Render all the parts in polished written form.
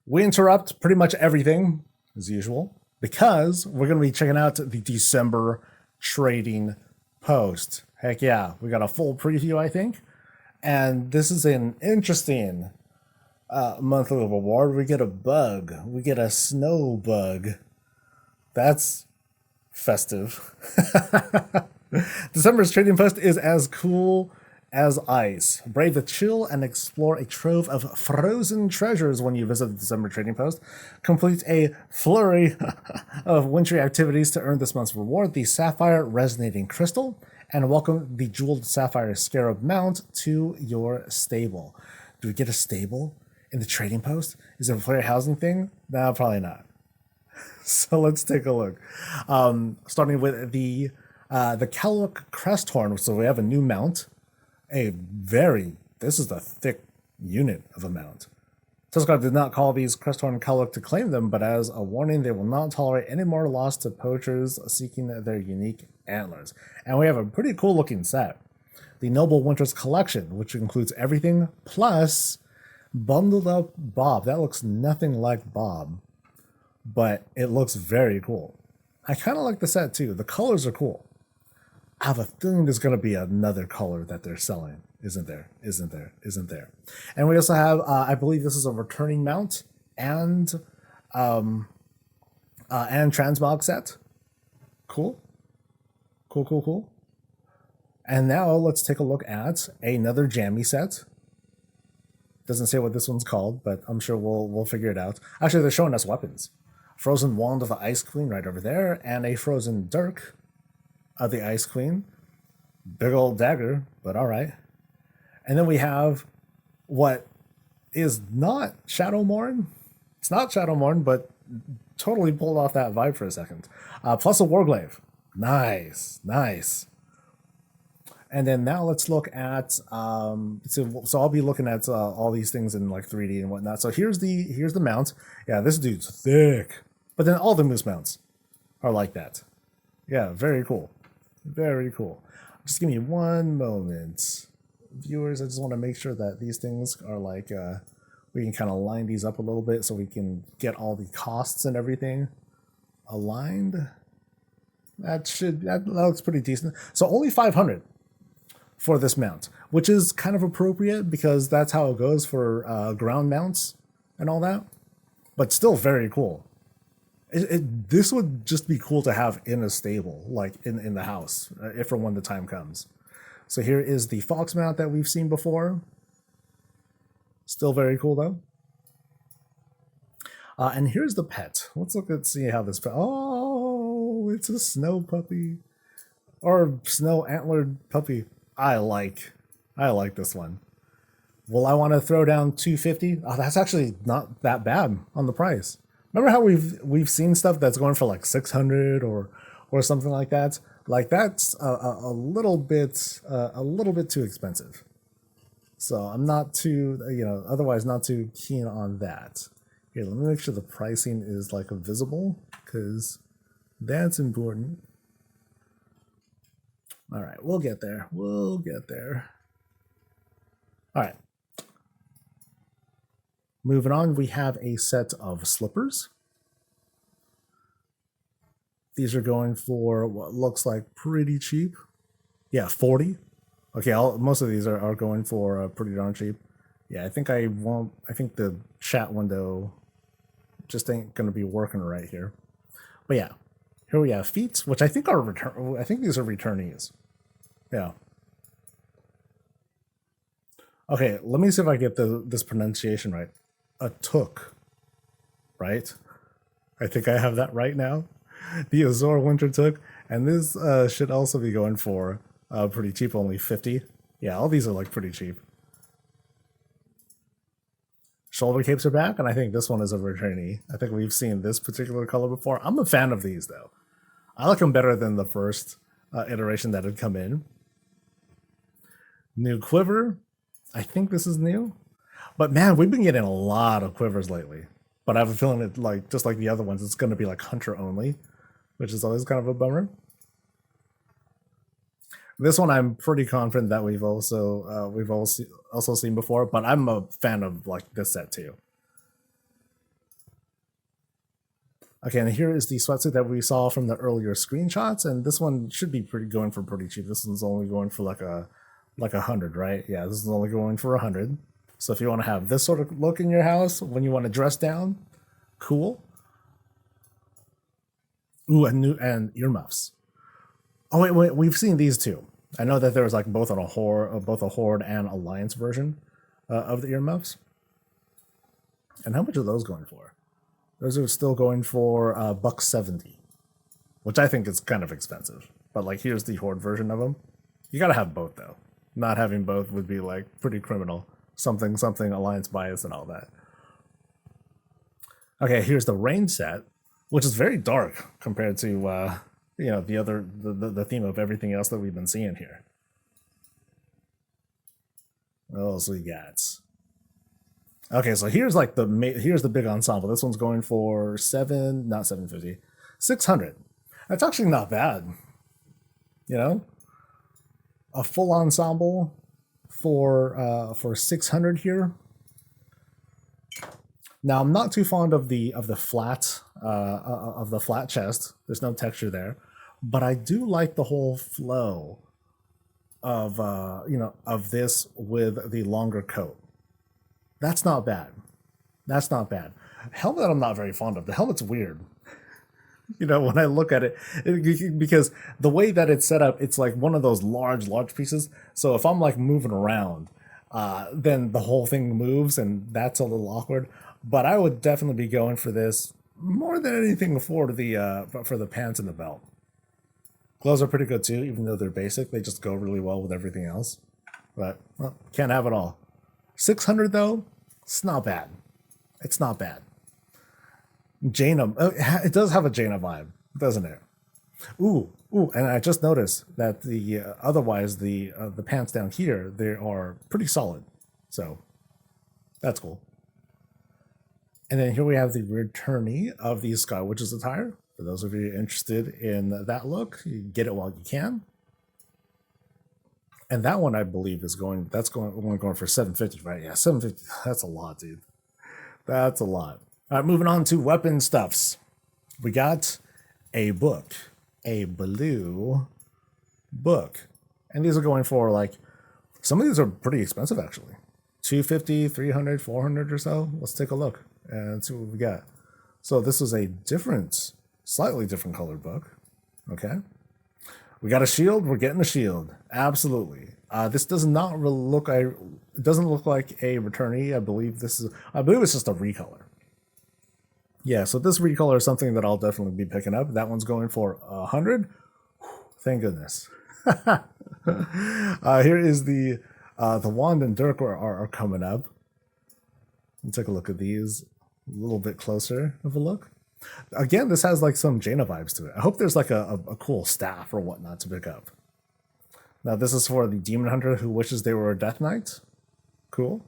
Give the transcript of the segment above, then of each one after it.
We interrupt pretty much everything as usual because we're going to be checking out the December trading post. Heck yeah, we got a full preview, I think. And this is an interesting monthly reward. We get a bug. We get a snow bug. That's festive. December's trading post is as cool as ice. Brave the chill and explore a trove of frozen treasures when you visit the December trading post. Complete a flurry of wintry activities to earn this month's reward, the Sapphire Resonating Crystal, and welcome the Jeweled Sapphire Scarab Mount to your stable. Do we get a stable in the trading post? Is it a player housing thing? No, probably not. So let's take a look. Starting with the Kaluk Crest Horn. So we have a new mount. This is a thick unit of a mount. Tuskarr did not call these Cresthorn Kaluk to claim them, but as a warning, they will not tolerate any more loss to poachers seeking their unique antlers. And we have a pretty cool looking set. The Noble Winters Collection, which includes everything, plus bundled up Bob. That looks nothing like Bob, but it looks very cool. I kind of like the set too. The colors are cool. I have a feeling there's going to be another color that they're selling. Isn't there? And we also have, I believe this is a returning mount and transmog set. Cool. And now let's take a look at another jammy set. Doesn't say what this one's called, but I'm sure we'll figure it out. Actually, they're showing us weapons. Frozen Wand of the Ice Queen right over there, and a Frozen Dirk of the Ice Queen. Big old dagger, but all right. And then we have what is not Shadowmourne. It's not Shadowmourne, but totally pulled off that vibe for a second. Plus a Warglaive. Nice. And then now let's look at so I'll be looking at all these things in like 3D and whatnot. So here's the mount. Yeah, this dude's thick. But then all the moose mounts are like that. Yeah, very cool. Just give me one moment. Viewers, I just want to make sure that these things are like, we can kind of line these up a little bit so we can get all the costs and everything aligned. That looks pretty decent. So only 500 for this mount, which is kind of appropriate because that's how it goes for ground mounts and all that. But still very cool. This would just be cool to have in a stable, like in the house, if or when the time comes. So here is the fox mount that we've seen before. Still very cool though. And here's the pet. Let's see how this pet. Oh, it's a snow puppy or snow antlered puppy. I like this one. Will I want to throw down 250? Oh, that's actually not that bad on the price. Remember how we've seen stuff that's going for like 600 or something like that? Like that's a little bit too expensive. So I'm not too, otherwise not too keen on that. Here, let me make sure the pricing is like visible because that's important. All right, we'll get there. All right. Moving on, we have a set of slippers. These are going for what looks like pretty cheap. Yeah, 40. Okay, most of these are going for pretty darn cheap. Yeah, I think the chat window just ain't going to be working right here. But yeah, here we have feet, which I think are I think these are returnees. Yeah. Okay, let me see if I get this pronunciation right. A took, right? I think I have that right now. The Azor Winter Took, and this should also be going for pretty cheap, only 50. Yeah, all these are like pretty cheap. Shoulder capes are back, and I think this one is a returnee. I think we've seen this particular color before. I'm a fan of these though. I like them better than the first iteration that had come in. New quiver. I think this is new. But man, we've been getting a lot of quivers lately. But I have a feeling it just like the other ones, it's going to be like hunter only, which is always kind of a bummer. This one I'm pretty confident that we've also seen before, but I'm a fan of like this set too. Okay, and here is the sweatsuit that we saw from the earlier screenshots, and this one should be pretty going for pretty cheap. This one's only going for like a hundred, right? Yeah, this is only going for 100. So if you want to have this sort of look in your house when you want to dress down, cool. Ooh, and earmuffs. Oh wait, we've seen these two. I know that there was like both on a horde and alliance version of the earmuffs. And how much are those going for? Those are still going for $170, which I think is kind of expensive. But like, here's the horde version of them. You gotta have both though. Not having both would be like pretty criminal. Something alliance bias and all that. Okay, here's the range set, which is very dark compared to the theme of everything else that we've been seeing here. What else we got? Okay, so here's the big ensemble. This one's going for 600. That's actually not bad. You know, a full ensemble for 600 here. Now I'm not too fond of the flat chest. There's no texture there, but I do like the whole flow of this with the longer coat. That's not bad. That's not bad. Helmet I'm not very fond of. The helmet's weird. When I look at it, because the way that it's set up, it's like one of those large pieces. So if I'm like moving around, then the whole thing moves, and that's a little awkward. But I would definitely be going for this more than anything for the pants and the belt. Gloves are pretty good too, even though they're basic. They just go really well with everything else. But well, can't have it all. 600 though, it's not bad. It's not bad. Jaina, it does have a Jaina vibe, doesn't it? Ooh, and I just noticed that the otherwise the pants down here, they are pretty solid, so that's cool. And then here we have the returnee of the Sky Witch's attire. For those of you interested in that look, you get it while you can. And that one I believe is going for 750, right? Yeah, 750. That's a lot, dude. That's a lot. All right, moving on to weapon stuffs. We got a book, a blue book. And these are going for like, some of these are pretty expensive actually. 250, 300, 400 or so. Let's take a look and see what we got. So this is a slightly different colored book. Okay. We got a shield. We're getting a shield. Absolutely. This does not really look. It doesn't look like a returnee. I believe it's just a recolor. Yeah. So this recolor is something that I'll definitely be picking up. That one's going for 100. Thank goodness. Here is the wand and dirk are coming up. Let's take a look at these a little bit closer of a look. Again, this has like some Jaina vibes to it. I hope there's like a cool staff or whatnot to pick up. Now this is for the demon hunter who wishes they were a death knight. Cool.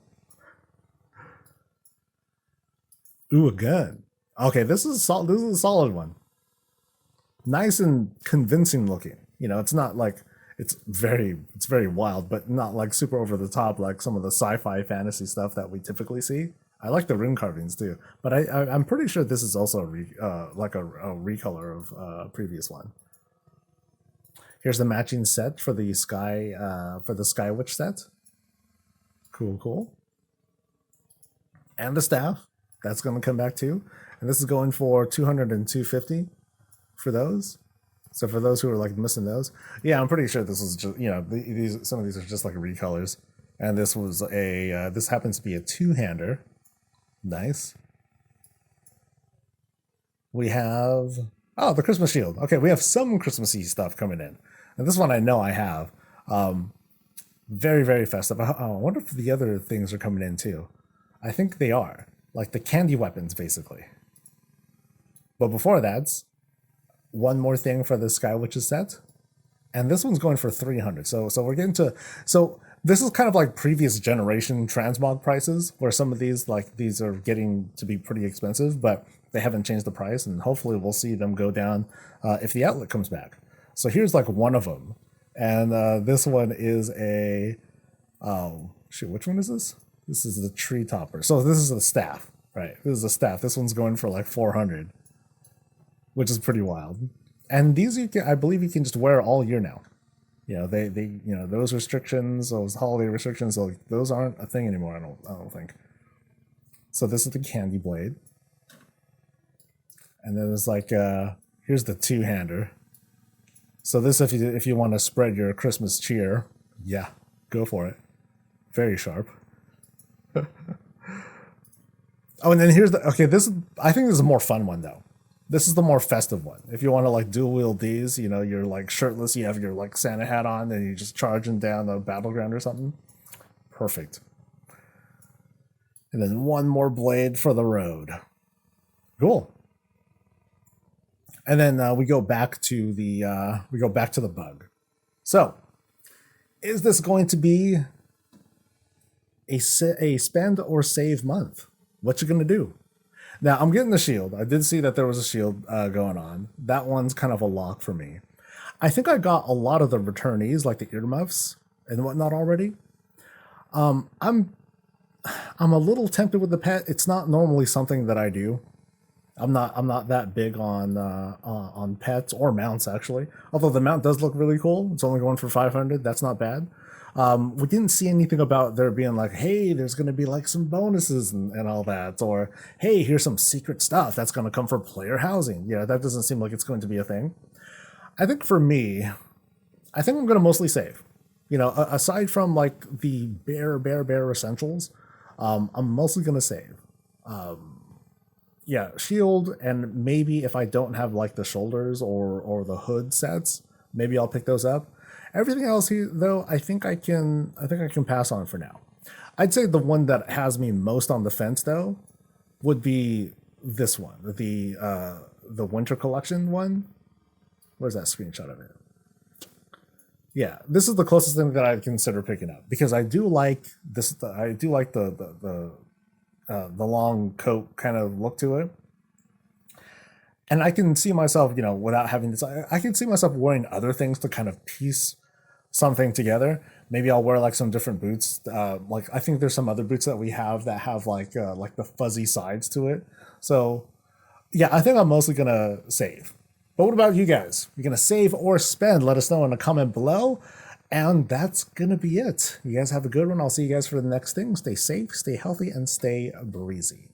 Ooh, a gun. Okay, this is a solid one. Nice and convincing looking. It's not like it's very wild, but not like super over the top like some of the sci-fi fantasy stuff that we typically see. I like the rune carvings too, but I'm pretty sure this is also like a recolor of a previous one. Here's the matching set for the Sky Witch set. Cool. And the staff, that's going to come back too. And this is going for 200 and 250 for those. So for those who are like missing those, yeah, I'm pretty sure this is just some of these are just like recolors, and this was this happens to be a two-hander. Nice. We have the Christmas shield. Okay, we have some Christmassy stuff coming in, and this one I know I have. Very festive. I wonder if the other things are coming in too. I think they are, like the candy weapons, basically. But before that, one more thing for the Sky Witches set, and this one's going for 300. So we're getting to this is kind of like previous generation transmog prices, where some of these are getting to be pretty expensive, but they haven't changed the price, and hopefully we'll see them go down if the outlet comes back. So here's like one of them, and this one is a which one is this? This is the tree topper. So this is the staff, right? This is the staff. This one's going for like 400. which is pretty wild. And these you can, I believe you can just wear all year now. You know, those restrictions, those holiday restrictions, those aren't a thing anymore. I don't think. So this is the candy blade, and then there's like here's the two-hander. So this, if you want to spread your Christmas cheer, yeah, go for it. Very sharp. Oh, and then here's the okay. I think this is a more fun one though. This is the more festive one. If you want to like dual wield these, you know, you're like shirtless, you have your like Santa hat on, and you're just charging down the battleground or something. Perfect. And then one more blade for the road. Cool. And then we go back to the bug. So, is this going to be a spend or save month? What you gonna do? Now I'm getting the shield. I did see that there was a shield going on. That one's kind of a lock for me. I think I got a lot of the returnees, like the earmuffs and whatnot already. I'm a little tempted with the pet. It's not normally something that I do. I'm not that big on pets or mounts actually. Although the mount does look really cool. It's only going for 500. That's not bad. We didn't see anything about there being like, hey, there's going to be like some bonuses and all that, or hey, here's some secret stuff that's going to come for player housing. Yeah, that doesn't seem like it's going to be a thing. I think for me, I think I'm going to mostly save. You know, aside from like the bare essentials, I'm mostly going to save. Yeah, shield, and maybe if I don't have like the shoulders or the hood sets, maybe I'll pick those up. Everything else here, though, I think I can pass on for now. I'd say the one that has me most on the fence, though, would be this one, the winter collection one. Where's that screenshot of it? Yeah, this is the closest thing that I'd consider picking up because I do like this. I do like the long coat kind of look to it. And I can see myself, you know, without having this, I can see myself wearing other things to kind of piece something together. Maybe I'll wear like some different boots. Like I think there's some other boots that we have that have like the fuzzy sides to it. So yeah, I think I'm mostly gonna save. But what about you guys? You're gonna save or spend? Let us know in the comment below. And that's gonna be it. You guys have a good one. I'll see you guys for the next thing. Stay safe, stay healthy, and stay breezy.